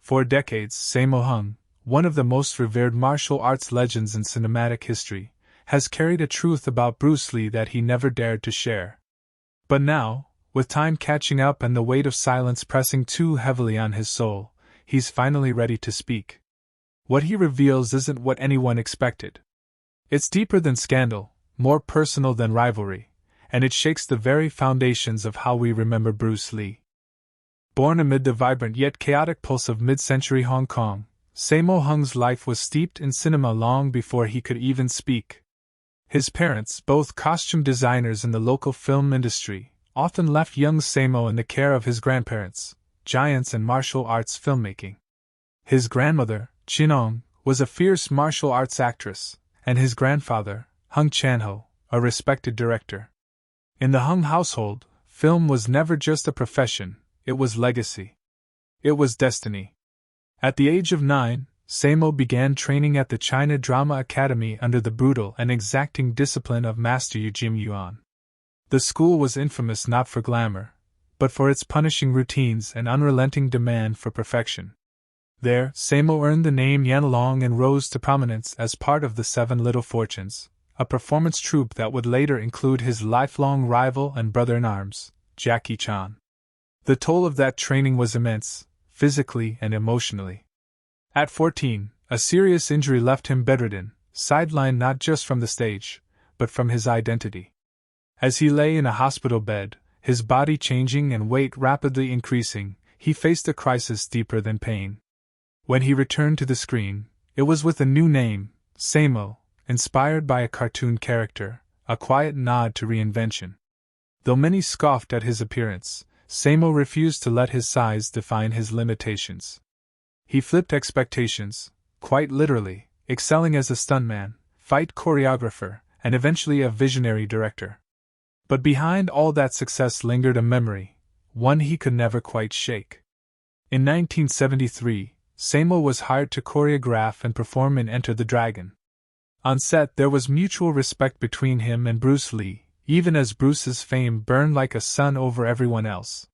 For decades, Sammo Hung, one of the most revered martial arts legends in cinematic history, has carried a truth about Bruce Lee that he never dared to share. But now, with time catching up and the weight of silence pressing too heavily on his soul, he's finally ready to speak. What he reveals isn't what anyone expected. It's deeper than scandal, more personal than rivalry, and it shakes the very foundations of how we remember Bruce Lee. Born amid the vibrant yet chaotic pulse of mid-century Hong Kong, Sammo Hung's life was steeped in cinema long before he could even speak. His parents, both costume designers in the local film industry, often left young Sammo in the care of his grandparents, giants in martial arts filmmaking. His grandmother, Chinong, was a fierce martial arts actress, and his grandfather, Hung Chanho, a respected director. In the Hung household, film was never just a profession, it was legacy. It was destiny. At the age of 9, Sammo began training at the China Drama Academy under the brutal and exacting discipline of Master Yu Jim Yuan. The school was infamous not for glamour, but for its punishing routines and unrelenting demand for perfection. There, Sammo earned the name Yanlong and rose to prominence as part of the Seven Little Fortunes, a performance troupe that would later include his lifelong rival and brother-in-arms, Jackie Chan. The toll of that training was immense, physically and emotionally. At 14, a serious injury left him bedridden, sidelined not just from the stage, but from his identity. As he lay in a hospital bed, his body changing and weight rapidly increasing, he faced a crisis deeper than pain. When he returned to the screen, it was with a new name, Sammo, inspired by a cartoon character, a quiet nod to reinvention. Though many scoffed at his appearance, Sammo refused to let his size define his limitations. He flipped expectations, quite literally, excelling as a stuntman, fight choreographer, and eventually a visionary director. But behind all that success lingered a memory, one he could never quite shake. In 1973, Sammo was hired to choreograph and perform in Enter the Dragon. On set, there was mutual respect between him and Bruce Lee, even as Bruce's fame burned like a sun over everyone else.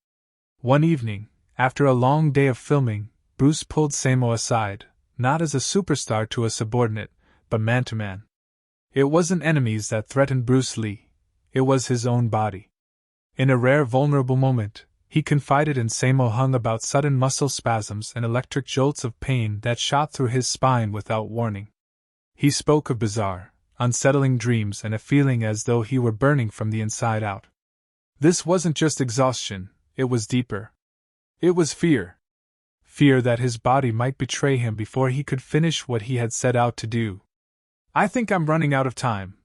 One evening, after a long day of filming, Bruce pulled Sammo aside, not as a superstar to a subordinate, but man to man. It wasn't enemies that threatened Bruce Lee, it was his own body. In a rare vulnerable moment, he confided in Sammo Hung about sudden muscle spasms and electric jolts of pain that shot through his spine without warning. He spoke of bizarre, unsettling dreams and a feeling as though he were burning from the inside out. This wasn't just exhaustion, it was deeper. It was fear. Fear that his body might betray him before he could finish what he had set out to do. "I think I'm running out of time,"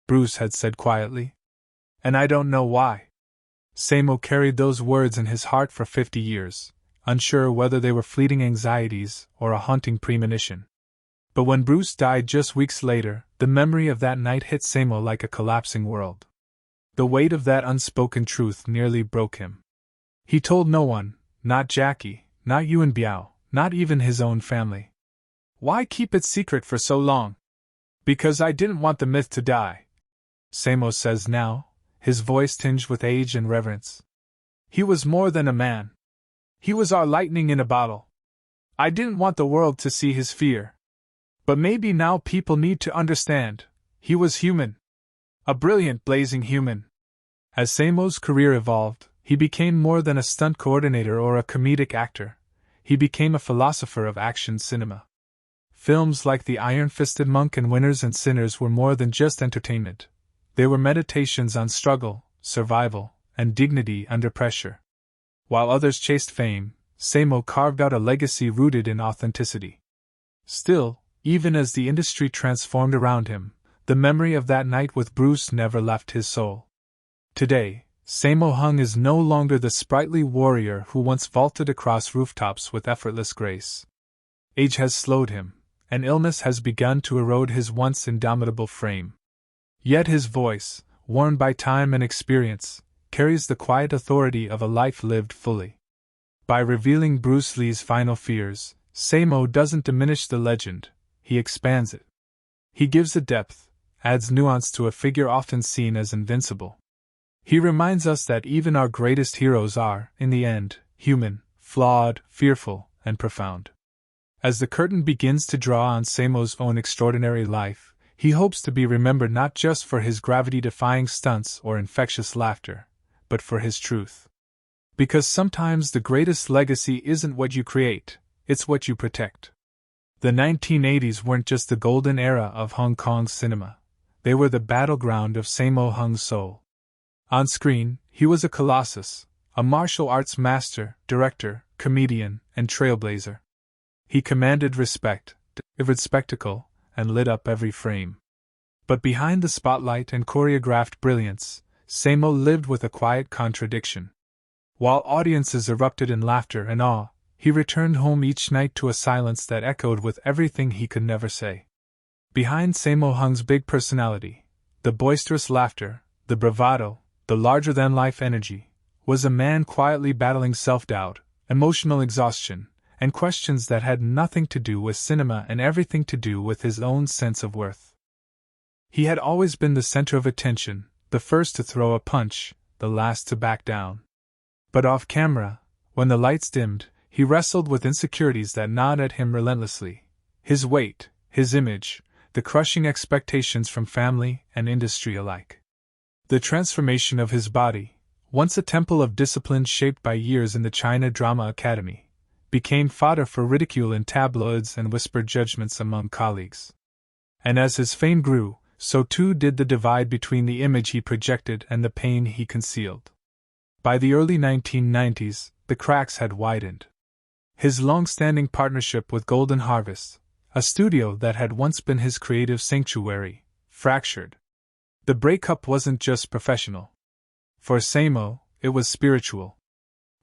Bruce had said quietly. "And I don't know why." Sammo carried those words in his heart for 50 years, unsure whether they were fleeting anxieties or a haunting premonition. But when Bruce died just weeks later, the memory of that night hit Sammo like a collapsing world. The weight of that unspoken truth nearly broke him. He told no one, not Jackie, not Yuan Biao, not even his own family. "Why keep it secret for so long?" "Because I didn't want the myth to die," Sammo says now, his voice tinged with age and reverence. "He was more than a man. He was our lightning in a bottle. I didn't want the world to see his fear. But maybe now people need to understand, he was human. A brilliant, blazing human." As Sammo's career evolved, he became more than a stunt coordinator or a comedic actor. He became a philosopher of action cinema. Films like The Iron-Fisted Monk and Winners and Sinners were more than just entertainment. They were meditations on struggle, survival, and dignity under pressure. While others chased fame, Sammo carved out a legacy rooted in authenticity. Still, even as the industry transformed around him, the memory of that night with Bruce never left his soul. Today, Sammo Hung is no longer the sprightly warrior who once vaulted across rooftops with effortless grace. Age has slowed him, and illness has begun to erode his once indomitable frame. Yet his voice, worn by time and experience, carries the quiet authority of a life lived fully. By revealing Bruce Lee's final fears, Sammo doesn't diminish the legend, he expands it. He gives it depth, adds nuance to a figure often seen as invincible. He reminds us that even our greatest heroes are, in the end, human, flawed, fearful, and profound. As the curtain begins to draw on Sammo's own extraordinary life, he hopes to be remembered not just for his gravity-defying stunts or infectious laughter, but for his truth. Because sometimes the greatest legacy isn't what you create, it's what you protect. The 1980s weren't just the golden era of Hong Kong cinema, they were the battleground of Sammo Hung's soul. On screen, he was a colossus, a martial arts master, director, comedian, and trailblazer. He commanded respect, delivered spectacle, and lit up every frame. But behind the spotlight and choreographed brilliance, Sammo lived with a quiet contradiction. While audiences erupted in laughter and awe, he returned home each night to a silence that echoed with everything he could never say. Behind Sammo Hung's big personality, the boisterous laughter, the bravado, the larger-than-life energy, was a man quietly battling self-doubt, emotional exhaustion, and questions that had nothing to do with cinema and everything to do with his own sense of worth. He had always been the center of attention, the first to throw a punch, the last to back down. But off camera, when the lights dimmed, he wrestled with insecurities that gnawed at him relentlessly. His weight, his image, the crushing expectations from family and industry alike. The transformation of his body, once a temple of discipline shaped by years in the China Drama Academy, became fodder for ridicule in tabloids and whispered judgments among colleagues. And as his fame grew, so too did the divide between the image he projected and the pain he concealed. By the early 1990s, the cracks had widened. His long-standing partnership with Golden Harvest, a studio that had once been his creative sanctuary, fractured. The breakup wasn't just professional. For Sammo, it was spiritual.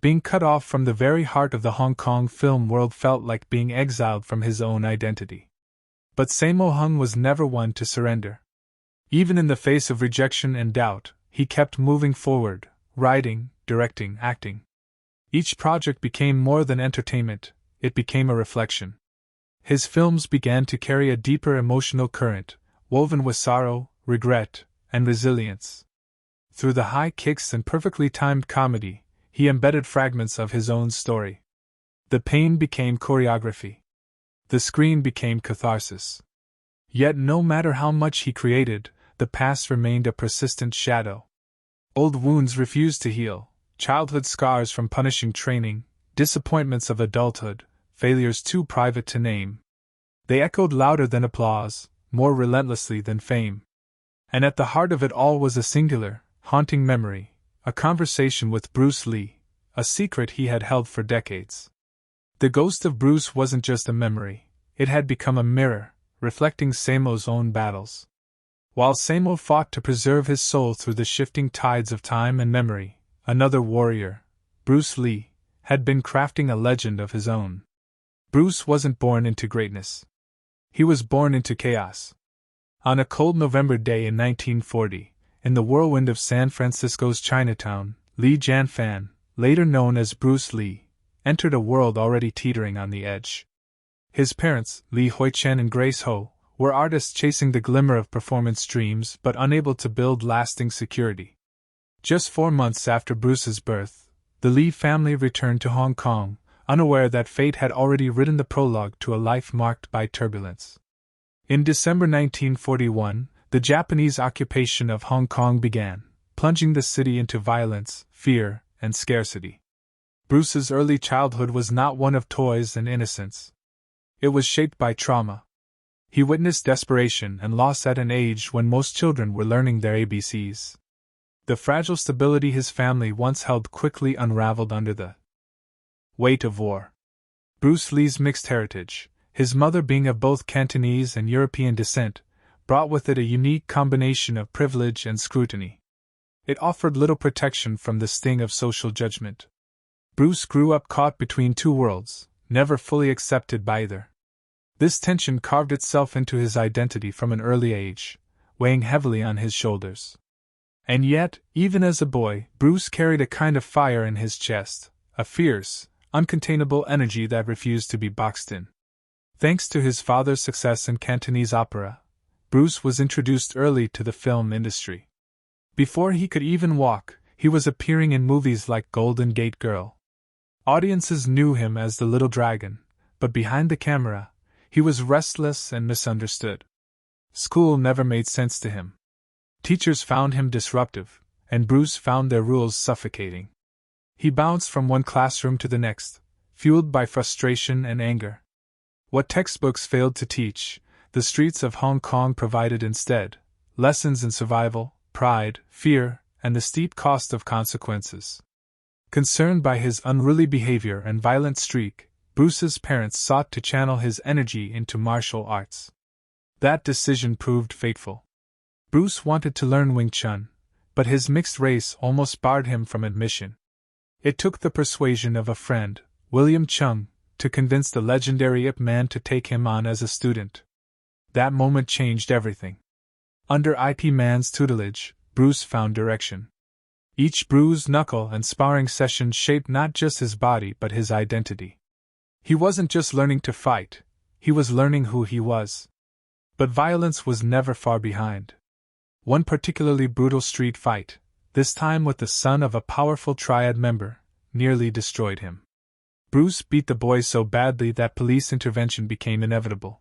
Being cut off from the very heart of the Hong Kong film world felt like being exiled from his own identity. But Sammo Hung was never one to surrender. Even in the face of rejection and doubt, he kept moving forward, writing, directing, acting. Each project became more than entertainment, it became a reflection. His films began to carry a deeper emotional current, woven with sorrow, regret, and resilience. Through the high kicks and perfectly timed comedy, he embedded fragments of his own story. The pain became choreography. The screen became catharsis. Yet no matter how much he created, the past remained a persistent shadow. Old wounds refused to heal, childhood scars from punishing training, disappointments of adulthood, failures too private to name. They echoed louder than applause, more relentlessly than fame. And at the heart of it all was a singular, haunting memory, a conversation with Bruce Lee, a secret he had held for decades. The ghost of Bruce wasn't just a memory, it had become a mirror, reflecting Sammo's own battles. While Sammo fought to preserve his soul through the shifting tides of time and memory, another warrior, Bruce Lee, had been crafting a legend of his own. Bruce wasn't born into greatness. He was born into chaos. On a cold November day in 1940, in the whirlwind of San Francisco's Chinatown, Li Jianfan, later known as Bruce Lee, entered a world already teetering on the edge. His parents, Li Huichen and Grace Ho, were artists chasing the glimmer of performance dreams but unable to build lasting security. Just 4 months after Bruce's birth, the Li family returned to Hong Kong, unaware that fate had already written the prologue to a life marked by turbulence. In December 1941, the Japanese occupation of Hong Kong began, plunging the city into violence, fear, and scarcity. Bruce's early childhood was not one of toys and innocence. It was shaped by trauma. He witnessed desperation and loss at an age when most children were learning their ABCs. The fragile stability his family once held quickly unraveled under the weight of war. Bruce Lee's mixed heritage, his mother being of both Cantonese and European descent, brought with it a unique combination of privilege and scrutiny. It offered little protection from the sting of social judgment. Bruce grew up caught between two worlds, never fully accepted by either. This tension carved itself into his identity from an early age, weighing heavily on his shoulders. And yet, even as a boy, Bruce carried a kind of fire in his chest, a fierce, uncontainable energy that refused to be boxed in. Thanks to his father's success in Cantonese opera, Bruce was introduced early to the film industry. Before he could even walk, he was appearing in movies like Golden Gate Girl. Audiences knew him as the Little Dragon, but behind the camera, he was restless and misunderstood. School never made sense to him. Teachers found him disruptive, and Bruce found their rules suffocating. He bounced from one classroom to the next, fueled by frustration and anger. What textbooks failed to teach, the streets of Hong Kong provided instead: lessons in survival, pride, fear, and the steep cost of consequences. Concerned by his unruly behavior and violent streak, Bruce's parents sought to channel his energy into martial arts. That decision proved fateful. Bruce wanted to learn Wing Chun, but his mixed race almost barred him from admission. It took the persuasion of a friend, William Chung, to convince the legendary Ip Man to take him on as a student. That moment changed everything. Under Ip Man's tutelage, Bruce found direction. Each bruise, knuckle, and sparring session shaped not just his body but his identity. He wasn't just learning to fight, he was learning who he was. But violence was never far behind. One particularly brutal street fight, this time with the son of a powerful triad member, nearly destroyed him. Bruce beat the boy so badly that police intervention became inevitable.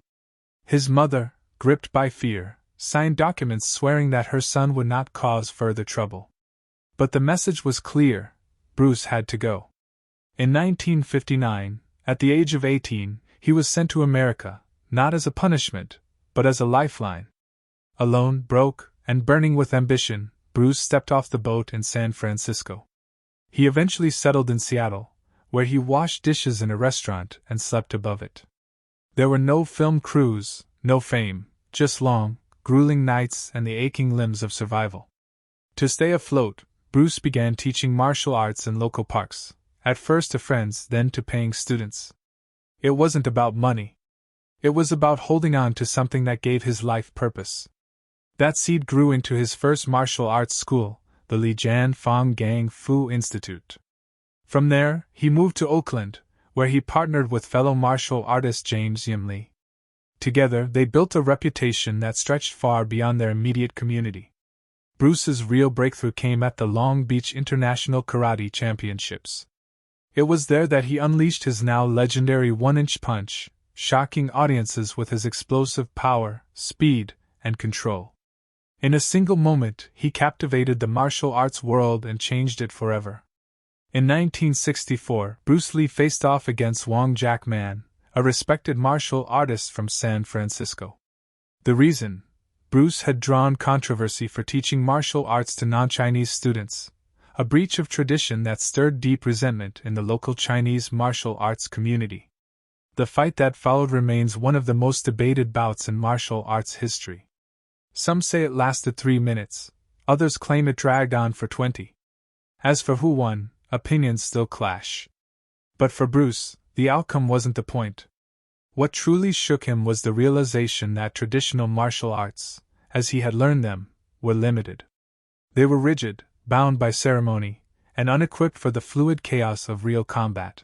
His mother, gripped by fear, signed documents swearing that her son would not cause further trouble. But the message was clear: Bruce had to go. In 1959, at the age of 18, he was sent to America, not as a punishment, but as a lifeline. Alone, broke, and burning with ambition, Bruce stepped off the boat in San Francisco. He eventually settled in Seattle, where he washed dishes in a restaurant and slept above it. There were no film crews, no fame, just long, grueling nights and the aching limbs of survival. To stay afloat, Bruce began teaching martial arts in local parks, at first to friends, then to paying students. It wasn't about money. It was about holding on to something that gave his life purpose. That seed grew into his first martial arts school, the Li Jian Fong Gang Fu Institute. From there, he moved to Oakland, where he partnered with fellow martial artist James Yim Lee. Together, they built a reputation that stretched far beyond their immediate community. Bruce's real breakthrough came at the Long Beach International Karate Championships. It was there that he unleashed his now legendary one-inch punch, shocking audiences with his explosive power, speed, and control. In a single moment, he captivated the martial arts world and changed it forever. In 1964, Bruce Lee faced off against Wong Jack Man, a respected martial artist from San Francisco. The reason? Bruce had drawn controversy for teaching martial arts to non-Chinese students, a breach of tradition that stirred deep resentment in the local Chinese martial arts community. The fight that followed remains one of the most debated bouts in martial arts history. Some say it lasted 3 minutes, others claim it dragged on for 20. As for who won, opinions still clash. But for Bruce, the outcome wasn't the point. What truly shook him was the realization that traditional martial arts, as he had learned them, were limited. They were rigid, bound by ceremony, and unequipped for the fluid chaos of real combat.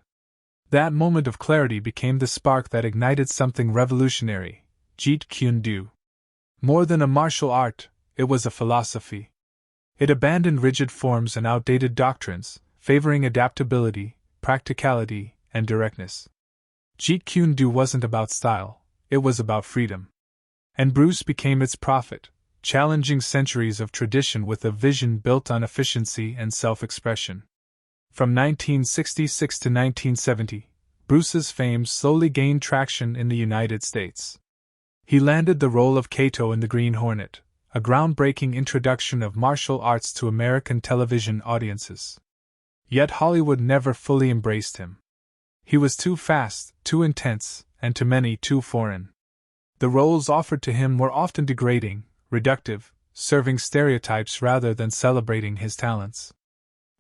That moment of clarity became the spark that ignited something revolutionary: Jeet Kune Do. More than a martial art, it was a philosophy. It abandoned rigid forms and outdated doctrines, favoring adaptability, practicality, and directness. Jeet Kune Do wasn't about style, it was about freedom. And Bruce became its prophet, challenging centuries of tradition with a vision built on efficiency and self-expression. From 1966 to 1970, Bruce's fame slowly gained traction in the United States. He landed the role of Kato in The Green Hornet, a groundbreaking introduction of martial arts to American television audiences. Yet Hollywood never fully embraced him. He was too fast, too intense, and to many too foreign. The roles offered to him were often degrading, reductive, serving stereotypes rather than celebrating his talents.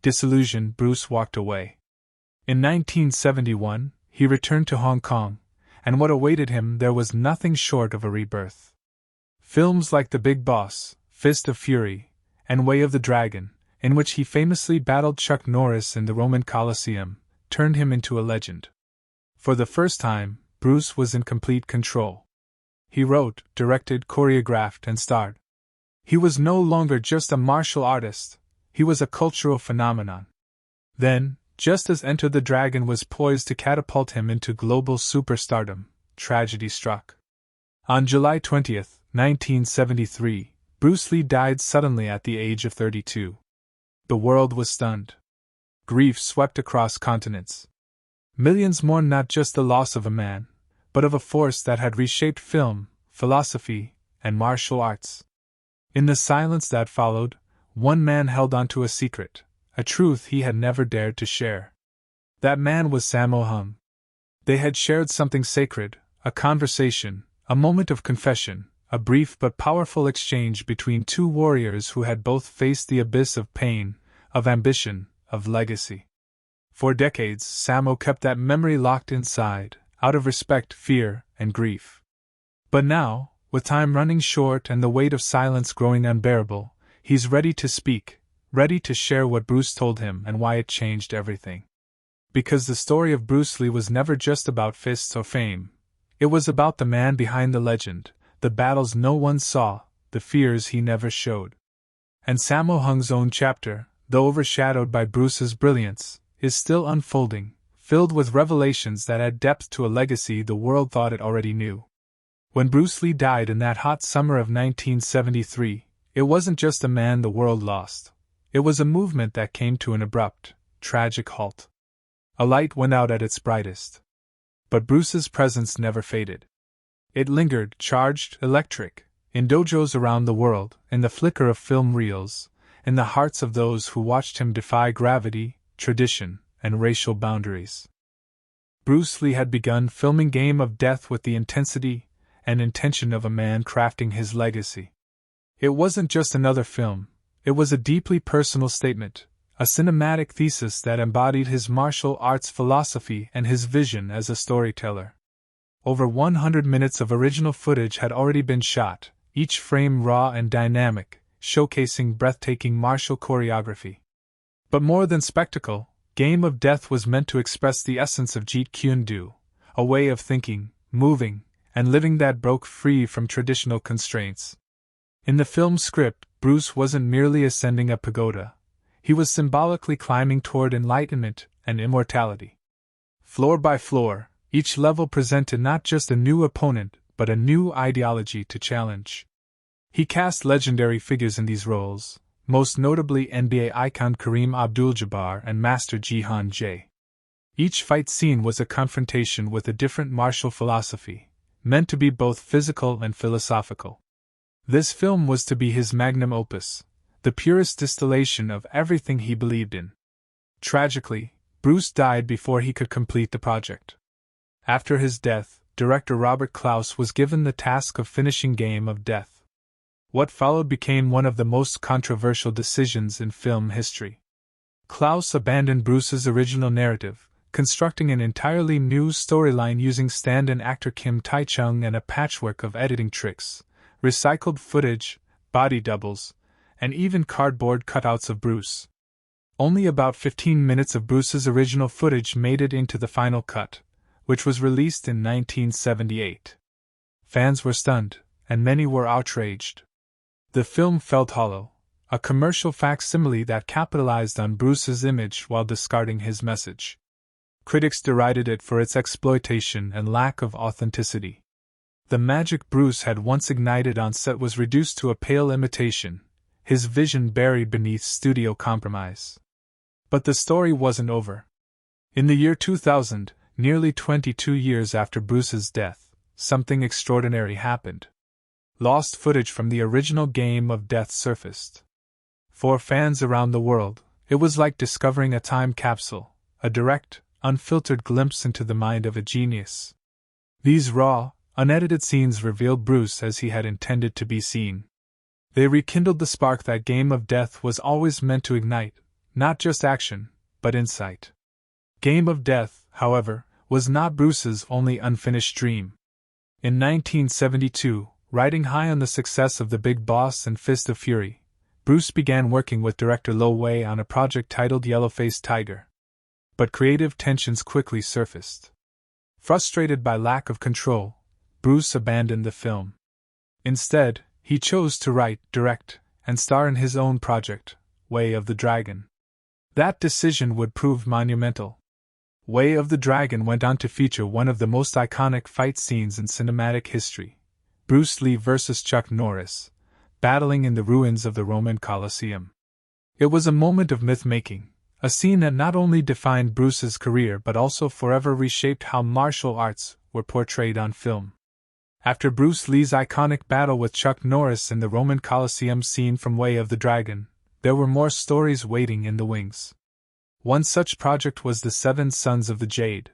Disillusioned, Bruce walked away. In 1971, he returned to Hong Kong, and what awaited him there was nothing short of a rebirth. Films like The Big Boss, Fist of Fury, and Way of the Dragon, in which he famously battled Chuck Norris in the Roman Colosseum, turned him into a legend. For the first time, Bruce was in complete control. He wrote, directed, choreographed, and starred. He was no longer just a martial artist, he was a cultural phenomenon. Then, just as Enter the Dragon was poised to catapult him into global superstardom, tragedy struck. On July 20th, 1973, Bruce Lee died suddenly at the age of 32. The world was stunned. Grief swept across continents. Millions mourned not just the loss of a man, but of a force that had reshaped film, philosophy, and martial arts. In the silence that followed, one man held onto a secret, a truth he had never dared to share. That man was Sammo Hung. They had shared something sacred, a conversation, a moment of confession, a brief but powerful exchange between two warriors who had both faced the abyss of pain, of ambition, of legacy. For decades, Sammo kept that memory locked inside, out of respect, fear, and grief. But now, with time running short and the weight of silence growing unbearable, he's ready to speak, ready to share what Bruce told him and why it changed everything. Because the story of Bruce Lee was never just about fists or fame. It was about the man behind the legend, the battles no one saw, the fears he never showed. And Sammo Hung's own chapter, though overshadowed by Bruce's brilliance, is still unfolding, filled with revelations that add depth to a legacy the world thought it already knew. When Bruce Lee died in that hot summer of 1973, it wasn't just a man the world lost. It was a movement that came to an abrupt, tragic halt. A light went out at its brightest. But Bruce's presence never faded. It lingered, charged, electric, in dojos around the world, in the flicker of film reels, in the hearts of those who watched him defy gravity, tradition, and racial boundaries. Bruce Lee had begun filming Game of Death with the intensity and intention of a man crafting his legacy. It wasn't just another film, it was a deeply personal statement, a cinematic thesis that embodied his martial arts philosophy and his vision as a storyteller. Over 100 minutes of original footage had already been shot, each frame raw and dynamic, showcasing breathtaking martial choreography. But more than spectacle, Game of Death was meant to express the essence of Jeet Kune Do, a way of thinking, moving, and living that broke free from traditional constraints. In the film's script, Bruce wasn't merely ascending a pagoda. He was symbolically climbing toward enlightenment and immortality. Floor by floor, each level presented not just a new opponent, but a new ideology to challenge. He cast legendary figures in these roles, most notably NBA icon Kareem Abdul-Jabbar and Master Jihan Jay. Each fight scene was a confrontation with a different martial philosophy, meant to be both physical and philosophical. This film was to be his magnum opus, the purest distillation of everything he believed in. Tragically, Bruce died before he could complete the project. After his death, director Robert Klaus was given the task of finishing Game of Death. What followed became one of the most controversial decisions in film history. Klaus abandoned Bruce's original narrative, constructing an entirely new storyline using stand-in actor Kim Tae-chung and a patchwork of editing tricks, recycled footage, body doubles, and even cardboard cutouts of Bruce. Only about 15 minutes of Bruce's original footage made it into the final cut, which was released in 1978. Fans were stunned, and many were outraged. The film felt hollow, a commercial facsimile that capitalized on Bruce's image while discarding his message. Critics derided it for its exploitation and lack of authenticity. The magic Bruce had once ignited on set was reduced to a pale imitation, his vision buried beneath studio compromise. But the story wasn't over. In the year 2000, nearly 22 years after Bruce's death, something extraordinary happened. Lost footage from the original Game of Death surfaced. For fans around the world, it was like discovering a time capsule, a direct, unfiltered glimpse into the mind of a genius. These raw, unedited scenes revealed Bruce as he had intended to be seen. They rekindled the spark that Game of Death was always meant to ignite, not just action, but insight. Game of Death, however, was not Bruce's only unfinished dream. In 1972, riding high on the success of The Big Boss and Fist of Fury, Bruce began working with director Lo Wei on a project titled Yellow-Faced Tiger. But creative tensions quickly surfaced. Frustrated by lack of control, Bruce abandoned the film. Instead, he chose to write, direct, and star in his own project, Way of the Dragon. That decision would prove monumental. Way of the Dragon went on to feature one of the most iconic fight scenes in cinematic history: Bruce Lee vs. Chuck Norris, battling in the ruins of the Roman Colosseum. It was a moment of myth-making, a scene that not only defined Bruce's career but also forever reshaped how martial arts were portrayed on film. After Bruce Lee's iconic battle with Chuck Norris in the Roman Colosseum scene from Way of the Dragon, there were more stories waiting in the wings. One such project was the Seven Sons of the Jade,